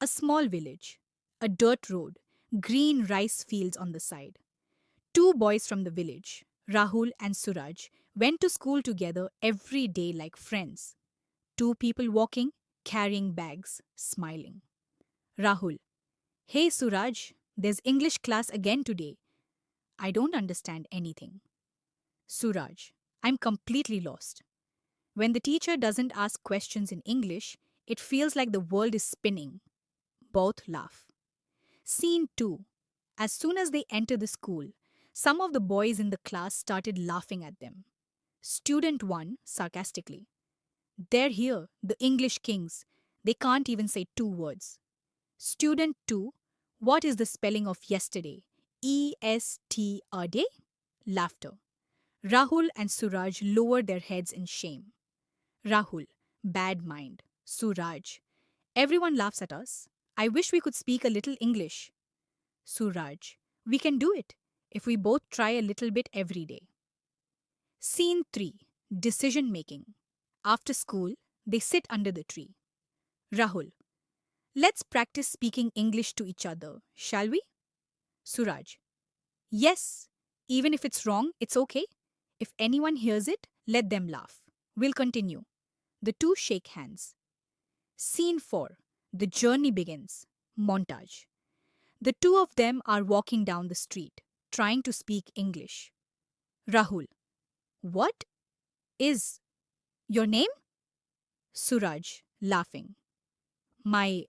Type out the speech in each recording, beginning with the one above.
A small village, a dirt road, green rice fields on the side. Two boys from the village, Rahul and Suraj, went to school together every day like friends. Two people walking, carrying bags, smiling. Rahul, hey Suraj, there's English class again today. I don't understand anything. Suraj, I'm completely lost. When the teacher doesn't ask questions in English, it feels like the world is spinning. Both laugh. Scene 2. As soon as they enter the school, some of the boys in the class started laughing at them. Student 1 sarcastically, they're here, the English kings. They can't even say two words. Student 2, what is the spelling of yesterday? EST a day? Laughter. Rahul and Suraj lowered their heads in shame. Rahul, bad mind. Suraj, everyone laughs at us. I wish we could speak a little English. Suraj, we can do it if we both try a little bit every day. Scene 3. Decision making. After school, they sit under the tree. Rahul, let's practice speaking English to each other, shall we? Suraj, yes. Even if it's wrong, it's okay. If anyone hears it, let them laugh. We'll continue. The two shake hands. Scene 4. The journey begins. Montage. The two of them are walking down the street, trying to speak English. Rahul, what is your name? Suraj, laughing. My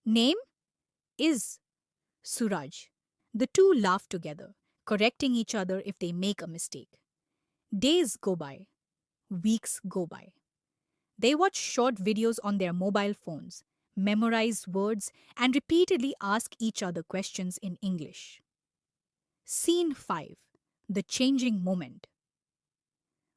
name is Suraj. The two laugh together, correcting each other if they make a mistake. Days go by, weeks go by. They watch short videos on their mobile phones, memorize words, and repeatedly ask each other questions in English. Scene 5. The changing moment.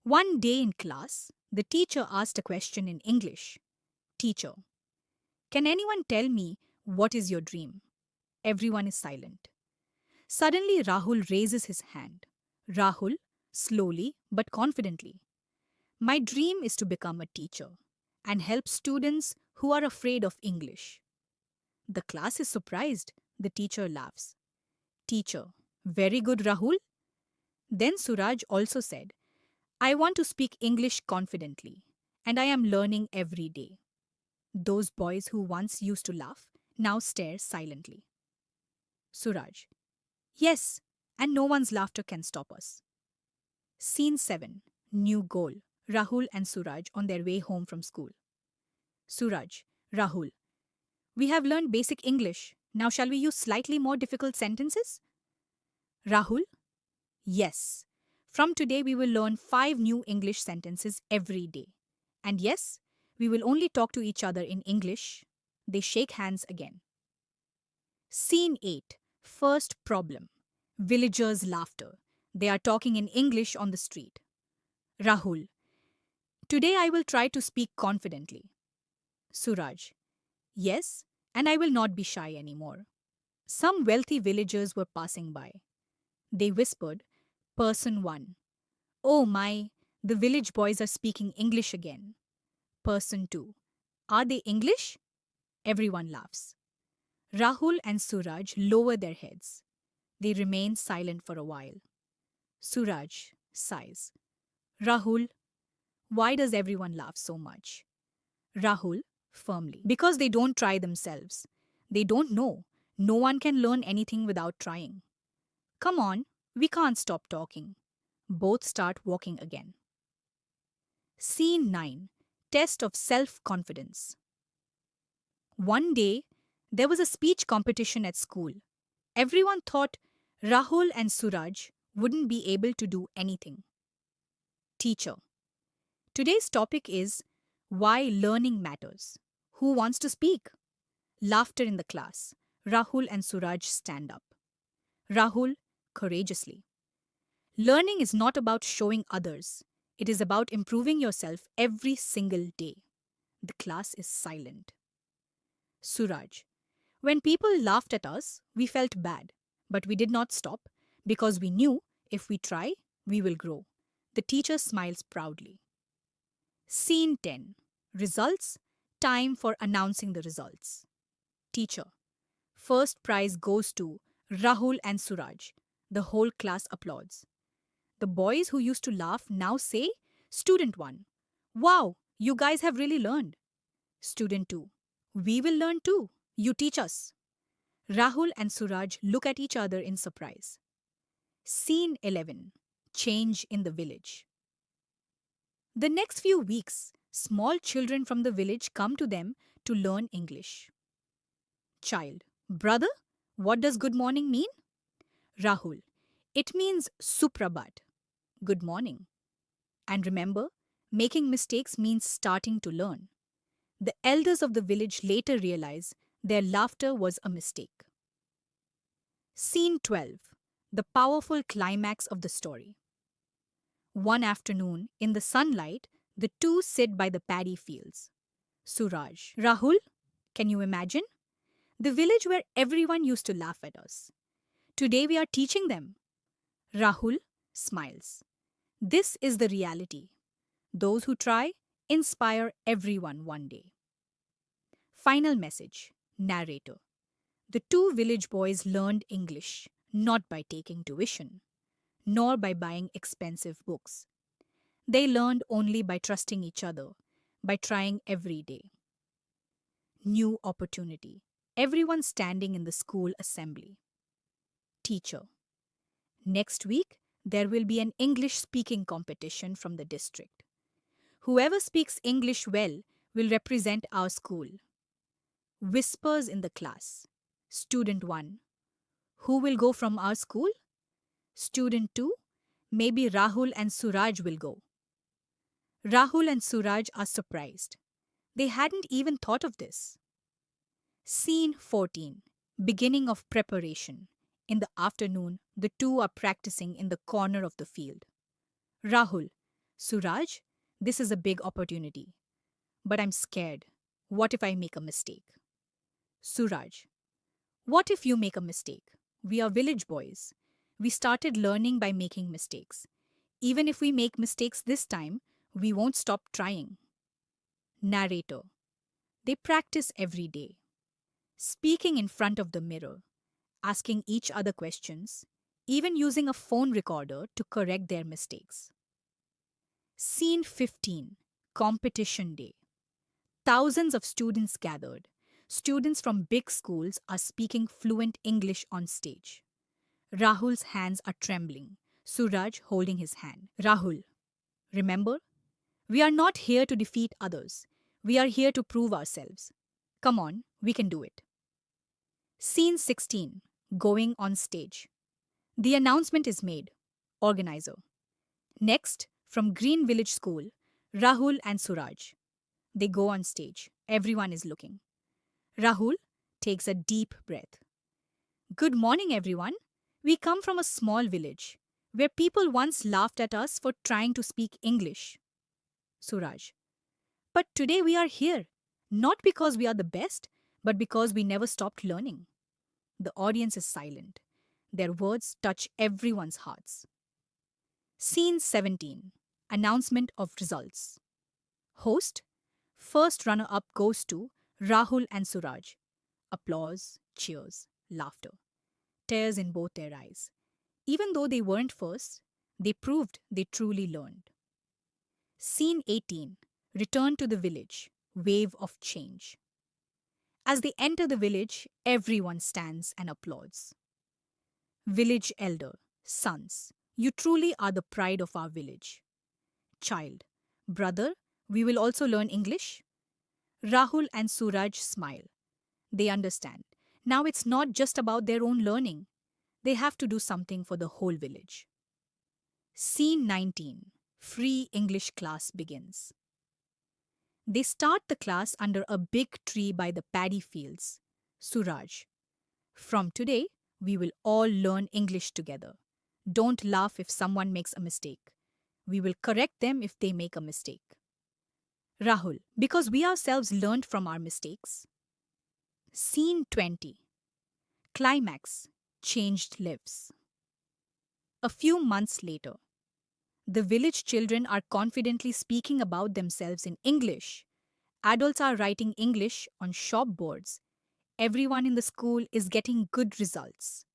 One day in class, the teacher asked a question in English. Teacher, can anyone tell me what is your dream? Everyone is silent. Suddenly, Rahul raises his hand. Rahul, slowly but confidently. My dream is to become a teacher and help students who are afraid of English. The class is surprised. The teacher laughs. Teacher, very good, Rahul. Then Suraj also said, I want to speak English confidently, and I am learning every day. Those boys who once used to laugh now stare silently. Suraj, yes, and no one's laughter can stop us. Scene 7. New goal. Rahul and Suraj on their way home from school. Suraj, Rahul, we have learned basic English. Now shall we use slightly more difficult sentences? Rahul, yes. From today we will learn 5 new English sentences every day. And yes, we will only talk to each other in English. They shake hands again. Scene 8. First problem. Villagers' laughter. They are talking in English on the street. Rahul, today I will try to speak confidently. Suraj, yes, and I will not be shy anymore. Some wealthy villagers were passing by. They whispered, Person 1. Oh my, the village boys are speaking English again. Person 2. Are they English? Everyone laughs. Rahul and Suraj lower their heads. They remain silent for a while. Suraj sighs. Rahul, why does everyone laugh so much? Rahul, firmly. Because they don't try themselves. They don't know. No one can learn anything without trying. Come on, we can't stop talking. Both start walking again. Scene 9. Test of self-confidence. One day, there was a speech competition at school. Everyone thought Rahul and Suraj wouldn't be able to do anything. Teacher, today's topic is why learning matters. Who wants to speak? Laughter in the class. Rahul and Suraj stand up. Rahul, courageously. Learning is not about showing others. It is about improving yourself every single day. The class is silent. Suraj, when people laughed at us, we felt bad. But we did not stop because we knew if we try, we will grow. The teacher smiles proudly. Scene 10. Results. Time for announcing the results. Teacher. First prize goes to Rahul and Suraj. The whole class applauds. The boys who used to laugh now say, Student 1. Wow, you guys have really learned. Student 2. We will learn too. You teach us. Rahul and Suraj look at each other in surprise. Scene 11. Change in the village. The next few weeks, small children from the village come to them to learn English. Child. Brother, what does good morning mean? Rahul. It means Suprabhat. Good morning. And remember, making mistakes means starting to learn. The elders of the village later realize their laughter was a mistake. Scene 12. The powerful climax of the story. One afternoon, in the sunlight, the two sit by the paddy fields. Suraj. Rahul, can you imagine? The village where everyone used to laugh at us. Today we are teaching them. Rahul smiles. This is the reality. Those who try inspire everyone one day. Final message. Narrator. The two village boys learned English not by taking tuition, nor by buying expensive books. They learned only by trusting each other, by trying every day. New opportunity. Everyone standing in the school assembly. Teacher. Next week, there will be an English speaking competition from the district. Whoever speaks English well will represent our school. Whispers in the class. Student 1. Who will go from our school? Student 2. Maybe Rahul and Suraj will go. Rahul and Suraj are surprised. They hadn't even thought of this. Scene 14. Beginning of preparation. In the afternoon, the two are practicing in the corner of the field. Rahul. Suraj, this is a big opportunity. But I'm scared. What if I make a mistake? Suraj. What if you make a mistake? We are village boys. We started learning by making mistakes. Even if we make mistakes this time, we won't stop trying. Narrator. They practice every day. Speaking in front of the mirror, asking each other questions, even using a phone recorder to correct their mistakes. Scene 15. Competition Day. Thousands of students gathered. Students from big schools are speaking fluent English on stage. Rahul's hands are trembling, Suraj holding his hand. Rahul. Remember? We are not here to defeat others. We are here to prove ourselves. Come on, we can do it. Scene 16. Going on stage. The announcement is made. Organizer. Next, from Green Village School, Rahul and Suraj. They go on stage. Everyone is looking. Rahul takes a deep breath. Good morning, everyone. We come from a small village where people once laughed at us for trying to speak English. Suraj. But today we are here, not because we are the best, but because we never stopped learning. The audience is silent. Their words touch everyone's hearts. Scene 17. Announcement of results. Host. First runner-up goes to Rahul and Suraj. Applause, cheers, laughter. Tears in both their eyes. Even though they weren't first, they proved they truly learned. Scene 18. Return to the village. Wave of change. As they enter the village, everyone stands and applauds. Village elder, sons, you truly are the pride of our village. Child, brother, we will also learn English? Rahul and Suraj smile. They understand. Now it's not just about their own learning. They have to do something for the whole village. Scene 19. Free English class begins. They start the class under a big tree by the paddy fields. Suraj. From today, we will all learn English together. Don't laugh if someone makes a mistake. We will correct them if they make a mistake. Rahul. Because we ourselves learned from our mistakes. Scene 20. Climax. Changed lives. A few months later, the village children are confidently speaking about themselves in English. Adults are writing English on shop boards. everyone in the school is getting good results.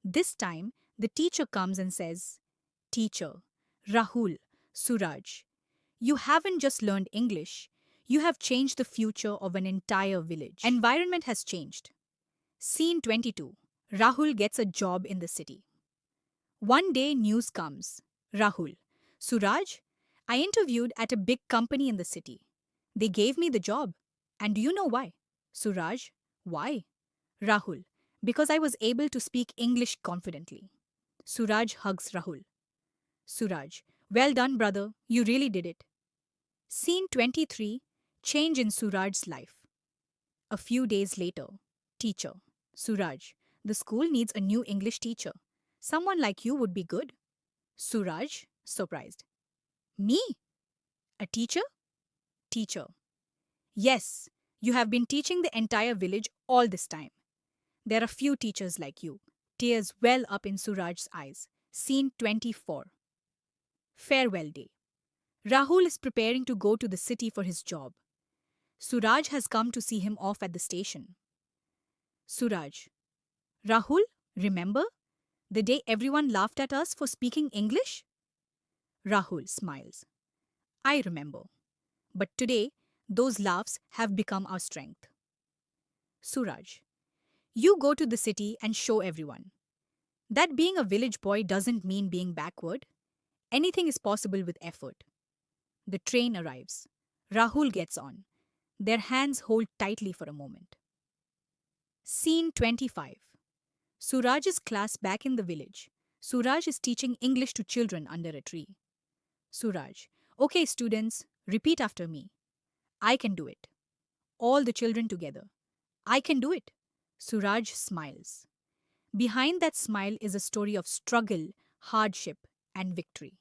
This time, the teacher comes and says, Teacher, Rahul, Suraj, you haven't just learned English, you have changed the future of an entire village. Environment has changed. Scene 22. Rahul gets a job in the city. One day, news comes. Rahul, Suraj, I interviewed at a big company in the city. They gave me the job. And do you know why? Suraj, why? Rahul, because I was able to speak English confidently. Suraj hugs Rahul. Suraj, well done, brother. You really did it. Scene 23. Change in Suraj's life. A few days later. Teacher. Suraj, the school needs a new English teacher. Someone like you would be good. Suraj, surprised. Me? A teacher? Teacher. Yes, you have been teaching the entire village all this time. There are few teachers like you. Tears well up in Suraj's eyes. Scene 24. Farewell day. Rahul is preparing to go to the city for his job. Suraj has come to see him off at the station. Suraj. Rahul, remember? The day everyone laughed at us for speaking English? Rahul smiles. I remember. But today, those laughs have become our strength. Suraj. You go to the city and show everyone. That being a village boy doesn't mean being backward. Anything is possible with effort. The train arrives. Rahul gets on. Their hands hold tightly for a moment. Scene 25. Suraj's class back in the village. Suraj is teaching English to children under a tree. Suraj. Okay, students, repeat after me. I can do it. All the children together. I can do it. Suraj smiles. Behind that smile is a story of struggle, hardship, and victory.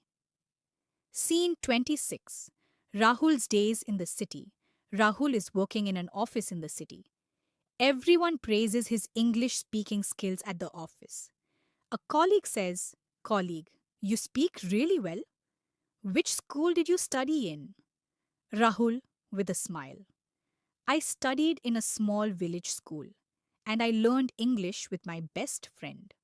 Scene 26. Rahul's days in the city. Rahul is working in an office in the city. Everyone praises his English speaking skills at the office. A colleague says, Colleague, you speak really well. Which school did you study in? Rahul, with a smile. I studied in a small village school, and I learned English with my best friend.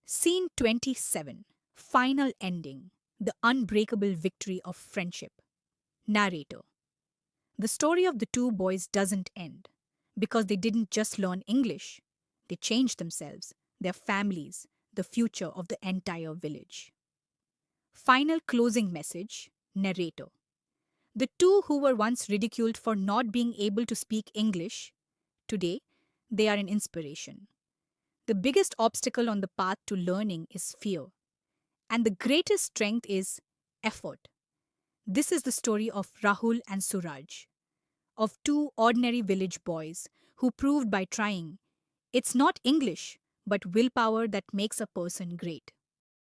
Scene 27. Final ending. The unbreakable victory of friendship. Narrator. The story of the two boys doesn't end because they didn't just learn English. They changed themselves, their families, the future of the entire village. Final closing message. Narrator. The two who were once ridiculed for not being able to speak English, today they are an inspiration. The biggest obstacle on the path to learning is fear, and the greatest strength is effort. This is the story of Rahul and Suraj, of two ordinary village boys who proved by trying it's not English, but willpower that makes a person great.